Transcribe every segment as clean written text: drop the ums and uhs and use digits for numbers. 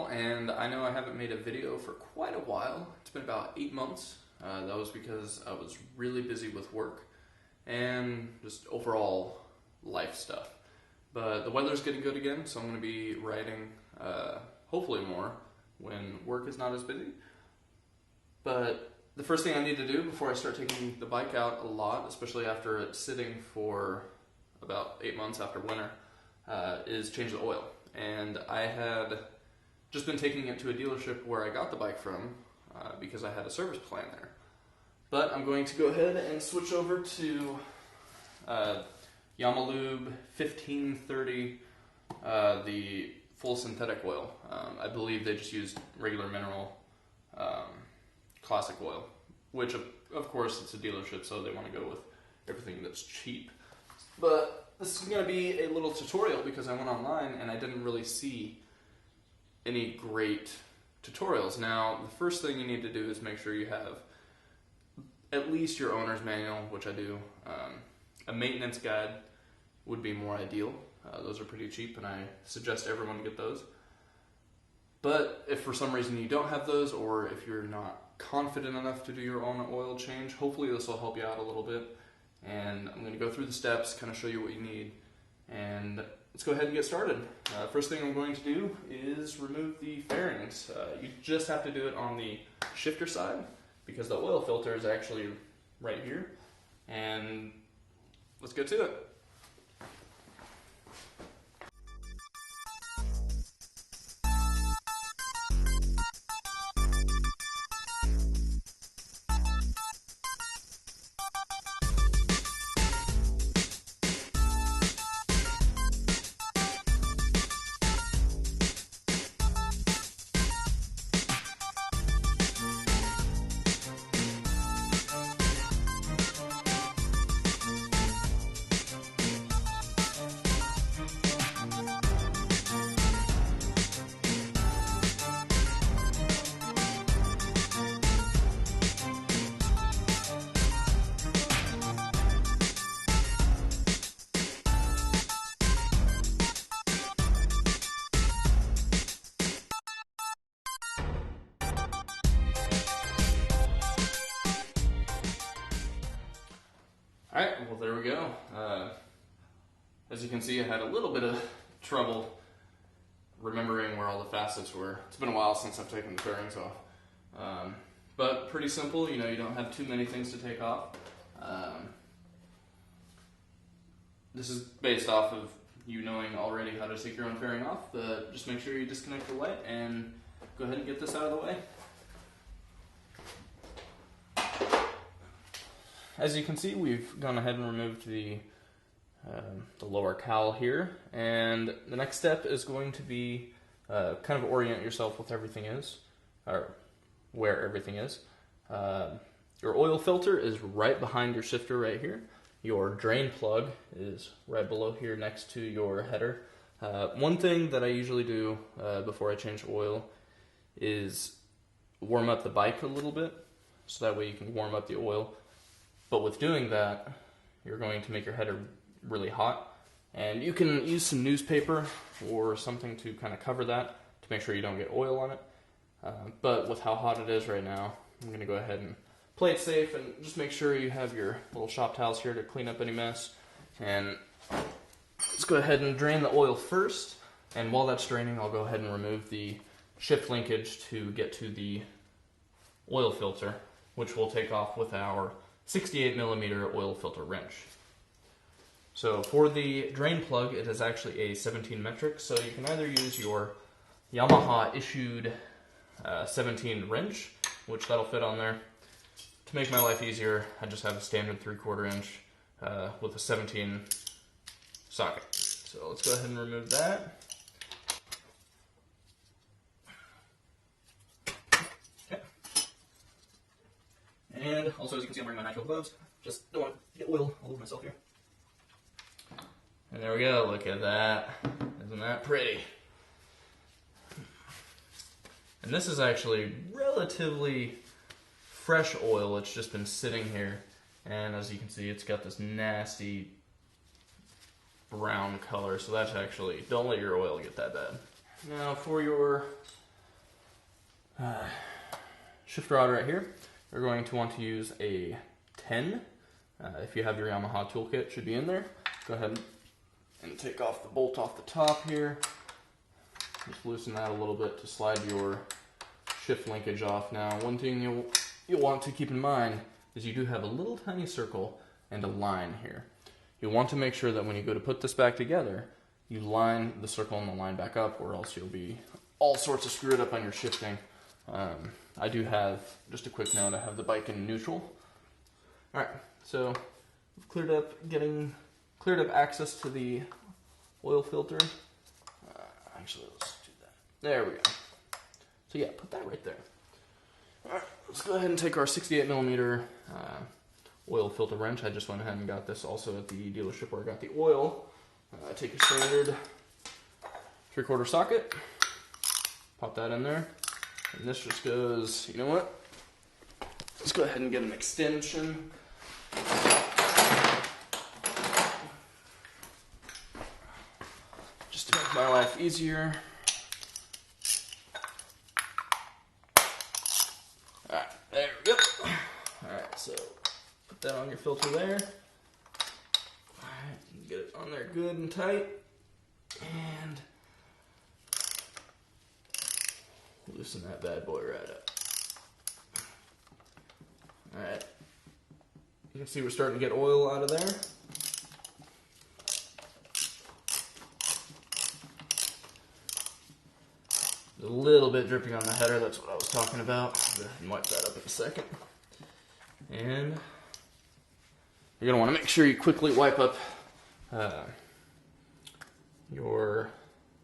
channel, and I know I haven't made a video for quite a while. It's been about 8 months. That was because I was really busy with work and just overall life stuff. But the weather's getting good again, so I'm going to be riding hopefully more when work is not as busy. But the first thing I need to do before I start taking the bike out a lot, especially after it's sitting for about 8 months after winter, is change the oil. And I had just been taking it to a dealership where I got the bike from because I had a service plan there. But I'm going to go ahead and switch over to Yamaha 1530, the full synthetic oil. I believe they just used regular mineral classic oil, which of course it's a dealership, so they want to go with everything that's cheap. But this is going to be a little tutorial because I went online and I didn't really see any great tutorials. Now, the first thing you need to do is make sure you have at least your owner's manual, which I do. A maintenance guide would be more ideal. Those are pretty cheap, and I suggest everyone get those. But if for some reason you don't have those, or if you're not confident enough to do your own oil change, hopefully this will help you out a little bit. And I'm going to go through the steps, kind of show you what you need, and let's go ahead and get started. First thing I'm going to do is remove the fairings. You just have to do it on the shifter side because the oil filter is actually right here. And let's get to it. Alright, well there we go. As you can see, I had a little bit of trouble remembering where all the facets were. It's been a while since I've taken the fairings off. But pretty simple, you know, you don't have too many things to take off. This is based off of you knowing already how to take your own fairing off, but just make sure you disconnect the light and go ahead and get this out of the way. As you can see, we've gone ahead and removed the lower cowl here, and the next step is going to be kind of orient yourself with everything is, or where everything is. Your oil filter is right behind your shifter right here. Your drain plug is right below here next to your header. One thing that I usually do before I change oil is warm up the bike a little bit, so that way you can warm up the oil. But with doing that, you're going to make your header really hot. And you can use some newspaper or something to kind of cover that to make sure you don't get oil on it. But with how hot it is right now, I'm going to go ahead and play it safe and just make sure you have your little shop towels here to clean up any mess. And let's go ahead and drain the oil first. And while that's draining, I'll go ahead and remove the shift linkage to get to the oil filter, which we'll take off with our 68mm oil filter wrench. So for the drain plug, it is actually a 17 metric, so you can either use your Yamaha issued 17 wrench, which that'll fit on there. To make my life easier, I just have a standard 3/4 inch with a 17 socket. So let's go ahead and remove that. And also, as you can see, I'm wearing my Nitrile Gloves. Just don't want to get oil all over myself here. And there we go, look at that. Isn't that pretty? And this is actually relatively fresh oil. It's just been sitting here. And as you can see, it's got this nasty brown color. So that's actually, don't let your oil get that bad. Now for your shift rod right here. You're going to want to use a 10. If you have your Yamaha toolkit, it should be in there. Go ahead and take off the bolt off the top here. Just loosen that a little bit to slide your shift linkage off. Now, one thing you'll want to keep in mind is you do have a little tiny circle and a line here. You'll want to make sure that when you go to put this back together, you line the circle and the line back up, or else you'll be all sorts of screwed up on your shifting. I do have, just a quick note, I have the bike in neutral. Alright, so we've cleared up access to the oil filter. Actually, let's do that. There we go. So yeah, put that right there. Alright, let's go ahead and take our 68mm oil filter wrench. I just went ahead and got this also at the dealership where I got the oil. Take your standard 3/4 socket, pop that in there, and this just goes, you know what? Let's go ahead and get an extension. Just to make my life easier. Alright, there we go. Alright, so put that on your filter there. Alright, get it on there good and tight. And loosen that bad boy right up. Alright. You can see we're starting to get oil out of there. There's a little bit dripping on the header, that's what I was talking about. Go ahead and wipe that up in a second. And you're going to want to make sure you quickly wipe up your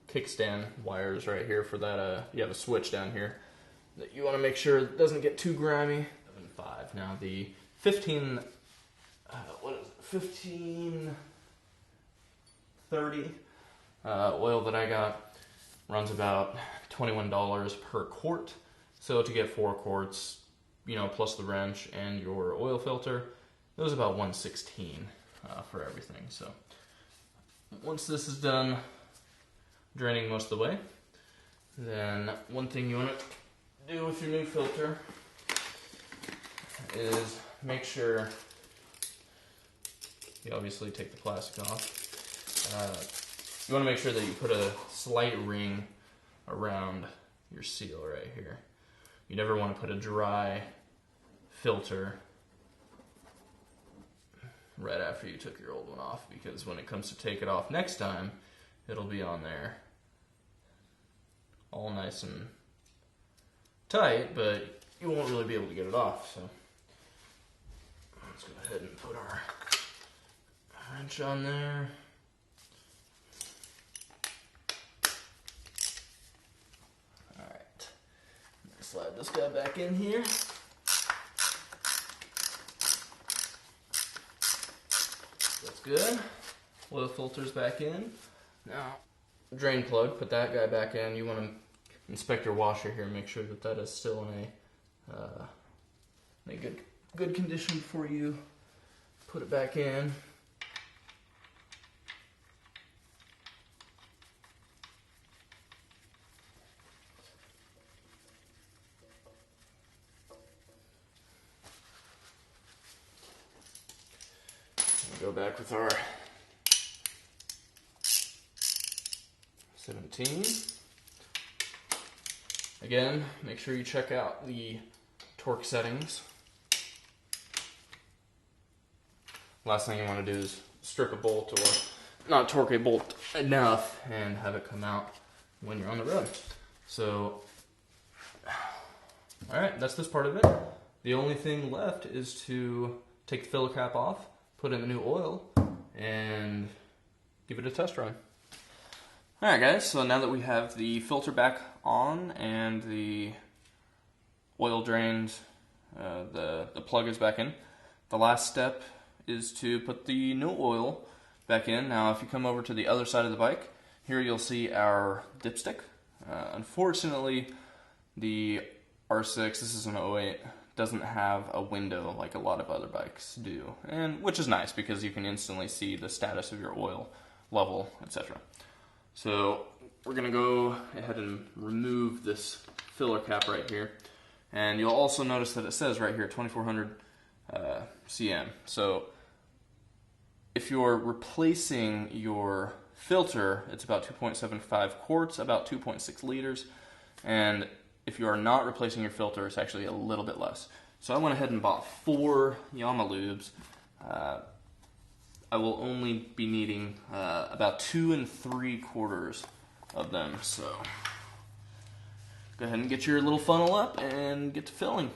kickstand wires right here for that. You have a switch down here that you want to make sure it doesn't get too grimy. 5. Now the 1530 oil that I got runs about $21 per quart. So to get 4 quarts, you know, plus the wrench and your oil filter, it was about $116 for everything. So once this is done draining most of the way, then one thing you want to do with your new filter is make sure you obviously take the plastic off. You want to make sure that you put a slight ring around your seal right here. You never want to put a dry filter right after you took your old one off, because when it comes to take it off next time, it'll be on there all nice and tight, but you won't really be able to get it off. So let's go ahead and put our wrench on there. Alright, slide this guy back in here. That's good. Oil filter's back in. Now, drain plug, put that guy back in. You want to inspect your washer here, make sure that that is still in a good condition before you put it back in. We'll go back with our 17. Again, make sure you check out the torque settings. Last thing you want to do is strip a bolt or not torque a bolt enough and have it come out when you're on the road. So, alright, that's this part of it. The only thing left is to take the filler cap off, put in the new oil, and give it a test run. Alright guys, so now that we have the filter back on and the oil drained, the plug is back in, the last step is to put the new oil back in. Now if you come over to the other side of the bike, here you'll see our dipstick. Unfortunately, the R6, this is an 08, doesn't have a window like a lot of other bikes do, and which is nice because you can instantly see the status of your oil level, etc. So we're going to go ahead and remove this filler cap right here. And you'll also notice that it says right here 2400 cm. So if you're replacing your filter, it's about 2.75 quarts, about 2.6 liters. And if you are not replacing your filter, it's actually a little bit less. So I went ahead and bought 4 Yamaha lubes. I will only be needing about 2 3/4 of them. So go ahead and get your little funnel up and get to filling.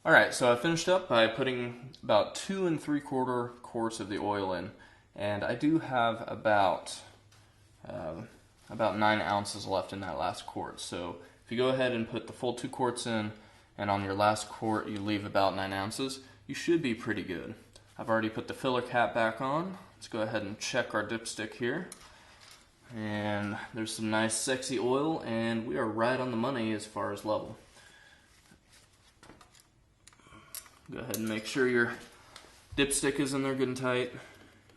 Alright, so I finished up by putting about 2 3/4 quarts of the oil in, and I do have about 9 ounces left in that last quart. So if you go ahead and put the full 2 quarts in, and on your last quart you leave about 9 ounces, you should be pretty good. I've already put the filler cap back on. Let's go ahead and check our dipstick here. And there's some nice sexy oil, and we are right on the money as far as level. Go ahead and make sure your dipstick is in there good and tight.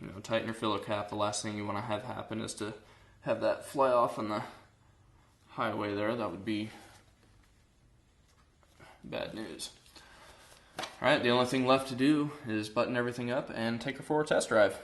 You know, tighten your filler cap. The last thing you want to have happen is to have that fly off on the highway there. That would be bad news. Alright, the only thing left to do is button everything up and take her for a test drive.